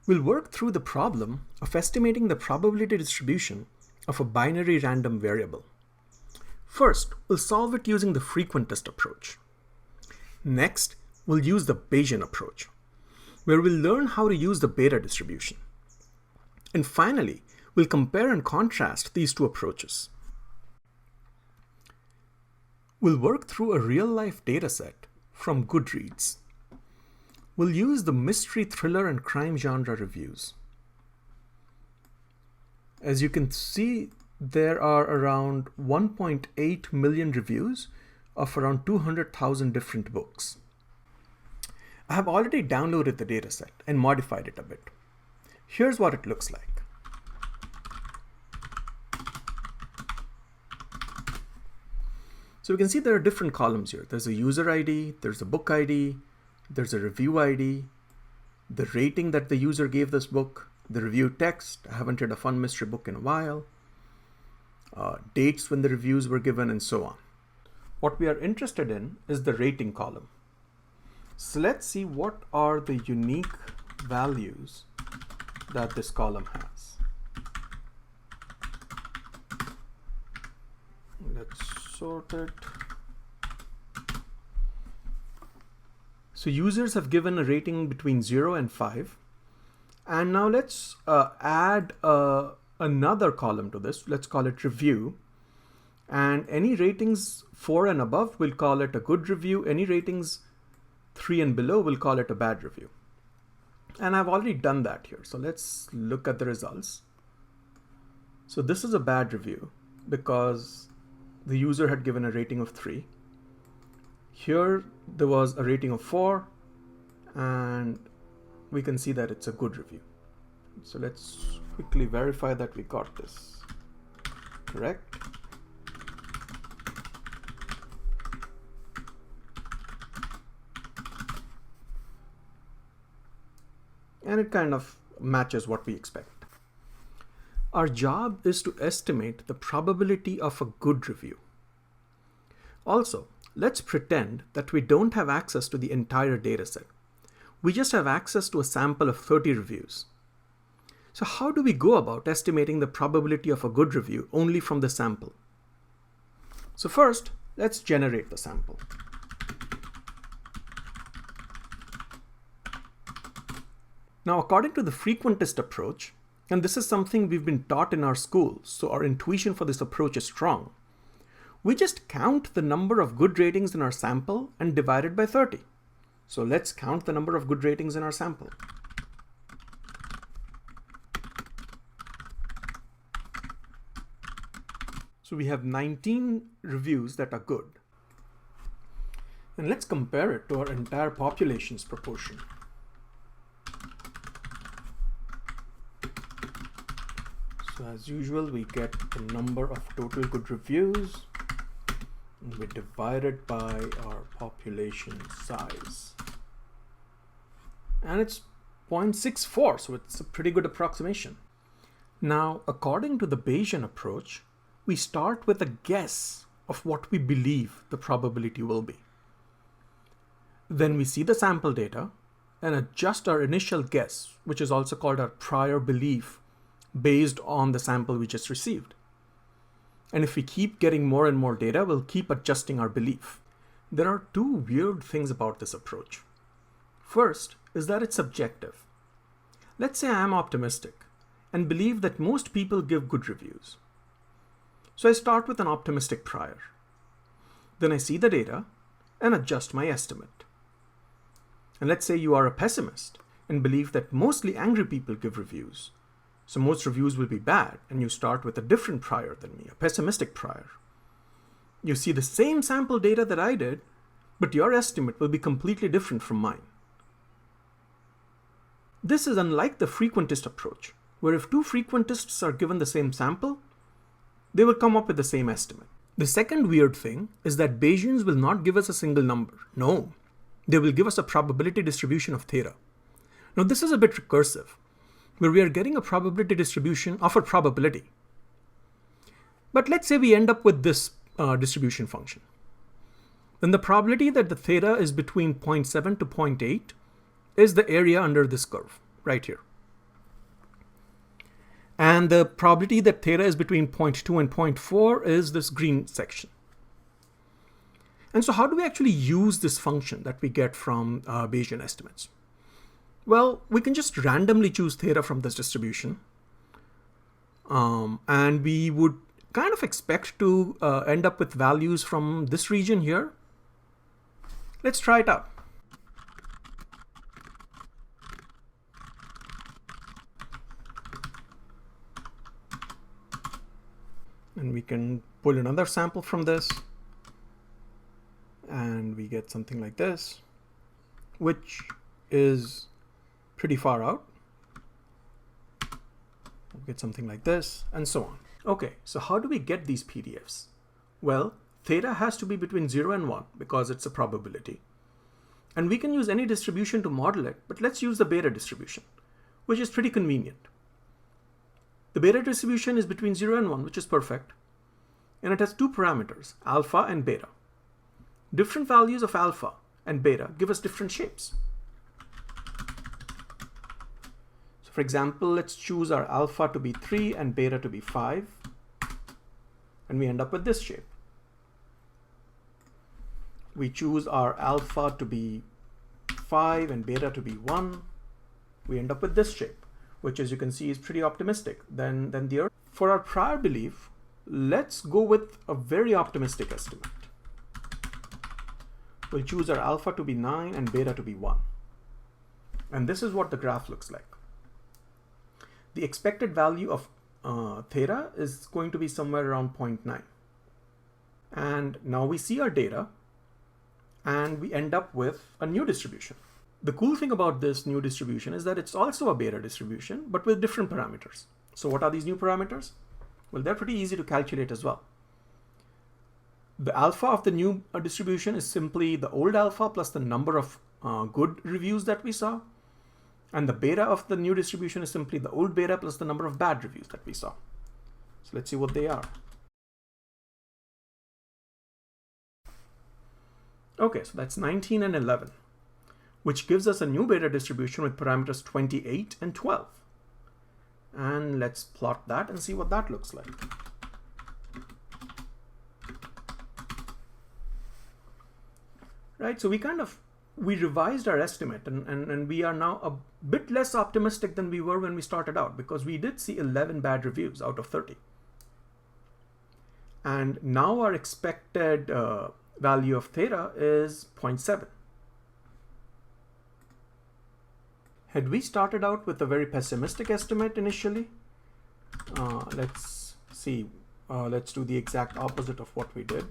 We'll work through the problem of estimating the probability distribution of a binary random variable. First, we'll solve it using the frequentist approach. Next, we'll use the Bayesian approach, where we'll learn how to use the beta distribution. And finally, we'll compare and contrast these two approaches. We'll work through a real-life dataset from Goodreads. We'll use the mystery, thriller, and crime genre reviews. As you can see, there are around 1.8 million reviews of around 200,000 different books. I have already downloaded the dataset and modified it a bit. Here's what it looks like. So we can see there are different columns here. There's a user ID, there's a book ID, there's a review ID, the rating that the user gave this book, the review text, I haven't read a fun mystery book in a while, dates when the reviews were given, and so on. What we are interested in is the rating column. So let's see what are the unique values that this column has. Let's sort it. So users have given a rating between 0 and 5. And now let's add another column to this. Let's call it review. And any ratings 4 and above, we'll call it a good review. Any ratings 3 and below, we'll call it a bad review. And I've already done that here. So let's look at the results. So this is a bad review because the user had given a rating of 3. Here there was a rating of 4, and we can see that it's a good review. So let's quickly verify that we got this correct. And it kind of matches what we expect. Our job is to estimate the probability of a good review. Also, let's pretend that we don't have access to the entire dataset. We just have access to a sample of 30 reviews. So how do we go about estimating the probability of a good review only from the sample? So first, let's generate the sample. Now, according to the frequentist approach, and this is something we've been taught in our school, so our intuition for this approach is strong, we just count the number of good ratings in our sample and divide it by 30. So let's count the number of good ratings in our sample. So we have 19 reviews that are good. And let's compare it to our entire population's proportion. So as usual, we get the number of total good reviews, and we divide it by our population size. And it's 0.64, so it's a pretty good approximation. Now, according to the Bayesian approach, we start with a guess of what we believe the probability will be. Then we see the sample data and adjust our initial guess, which is also called our prior belief, based on the sample we just received. And if we keep getting more and more data, we'll keep adjusting our belief. There are two weird things about this approach. First is that it's subjective. Let's say I am optimistic and believe that most people give good reviews. So I start with an optimistic prior. Then I see the data and adjust my estimate. And let's say you are a pessimist and believe that mostly angry people give reviews. So most reviews will be bad, and you start with a different prior than me, a pessimistic prior. You see the same sample data that I did, but your estimate will be completely different from mine. This is unlike the frequentist approach, where if two frequentists are given the same sample, they will come up with the same estimate. The second weird thing is that Bayesians will not give us a single number. No, they will give us a probability distribution of theta. Now this is a bit recursive, where we are getting a probability distribution of a probability. But let's say we end up with this distribution function. Then the probability that the theta is between 0.7 to 0.8 is the area under this curve, right here. And the probability that theta is between 0.2 and 0.4 is this green section. And so how do we actually use this function that we get from Bayesian estimates? Well, we can just randomly choose theta from this distribution. And we would kind of expect to end up with values from this region here. Let's try it out. And we can pull another sample from this. And we get something like this, which is pretty far out. We'll get something like this, and so on. Okay, so how do we get these PDFs? Well, theta has to be between 0 and 1 because it's a probability. And we can use any distribution to model it, but let's use the beta distribution, which is pretty convenient. The beta distribution is between 0 and 1, which is perfect. And it has two parameters, alpha and beta. Different values of alpha and beta give us different shapes. So for example, let's choose our alpha to be 3 and beta to be 5. And we end up with this shape. We choose our alpha to be 5 and beta to be 1. We end up with this shape, which as you can see is pretty optimistic than the Earth. For our prior belief, let's go with a very optimistic estimate. We'll choose our alpha to be 9 and beta to be 1. And this is what the graph looks like. The expected value of theta is going to be somewhere around 0.9. And now we see our data and we end up with a new distribution. The cool thing about this new distribution is that it's also a beta distribution, but with different parameters. So what are these new parameters? Well, they're pretty easy to calculate as well. The alpha of the new distribution is simply the old alpha plus the number of good reviews that we saw. And the beta of the new distribution is simply the old beta plus the number of bad reviews that we saw. So let's see what they are. Okay, so that's 19 and 11, which gives us a new beta distribution with parameters 28 and 12. And let's plot that and see what that looks like. Right, so we revised our estimate and we are now a bit less optimistic than we were when we started out because we did see 11 bad reviews out of 30. And now our expected value of theta is 0.7. Had we started out with a very pessimistic estimate initially? Let's see, let's do the exact opposite of what we did.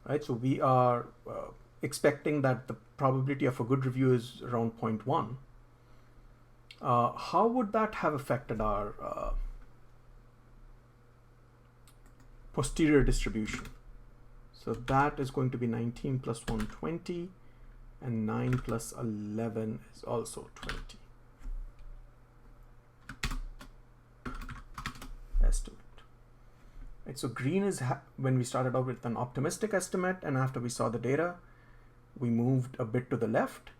Right, so we are expecting that the probability of a good review is around 0.1. How would that have affected our posterior distribution? So that is going to be 19 plus 120, and 9 plus 11 is also 20. Estimate. Right, so green is when we started out with an optimistic estimate, and after we saw the data, we moved a bit to the left.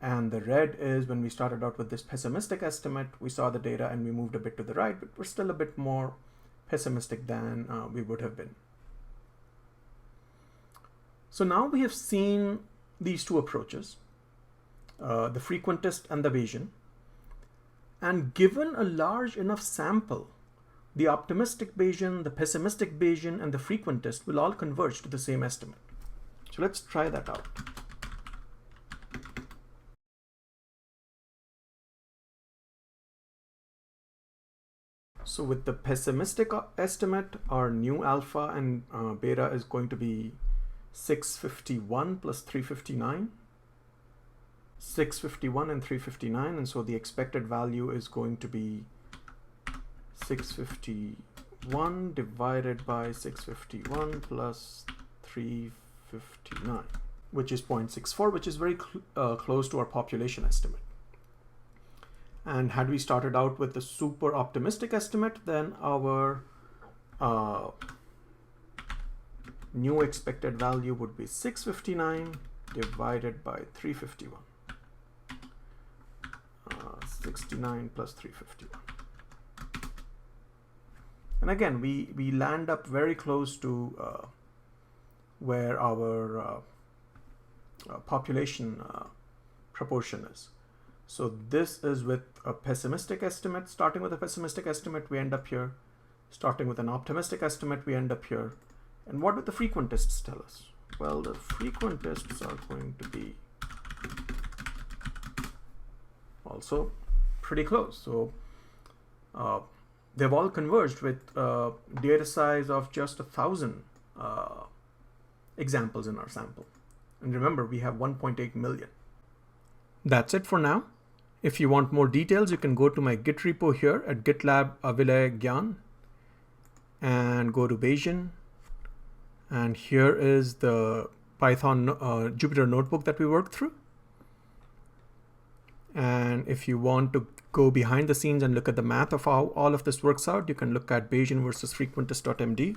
And the red is when we started out with this pessimistic estimate, we saw the data and we moved a bit to the right, but we're still a bit more pessimistic than we would have been. So now we have seen these two approaches, the frequentist and the Bayesian, and given a large enough sample, the optimistic Bayesian, the pessimistic Bayesian, and the frequentist will all converge to the same estimate. So let's try that out. So with the pessimistic estimate, our new alpha and beta is going to be 651 plus 359. 651 and 359, and so the expected value is going to be 651 divided by 651 plus 359, which is 0.64, which is very close to our population estimate. And had we started out with the super optimistic estimate, then our new expected value would be 659 divided by 351. 69 plus 351. And again, we land up very close to where our population proportion is. So this is with a pessimistic estimate. Starting with a pessimistic estimate, we end up here. Starting with an optimistic estimate, we end up here. And what do the frequentists tell us? Well, the frequentists are going to be also pretty close. So they've all converged with data size of just 1,000 examples in our sample. And remember, we have 1.8 million. That's it for now. If you want more details, you can go to my Git repo here at GitLab Avilay Gyan and go to Bayesian. And here is the Python Jupyter notebook that we worked through. And if you want to go behind the scenes and look at the math of how all of this works out, you can look at Bayesian versus frequentist.md,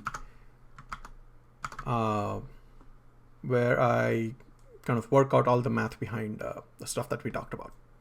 where I kind of work out all the math behind the stuff that we talked about.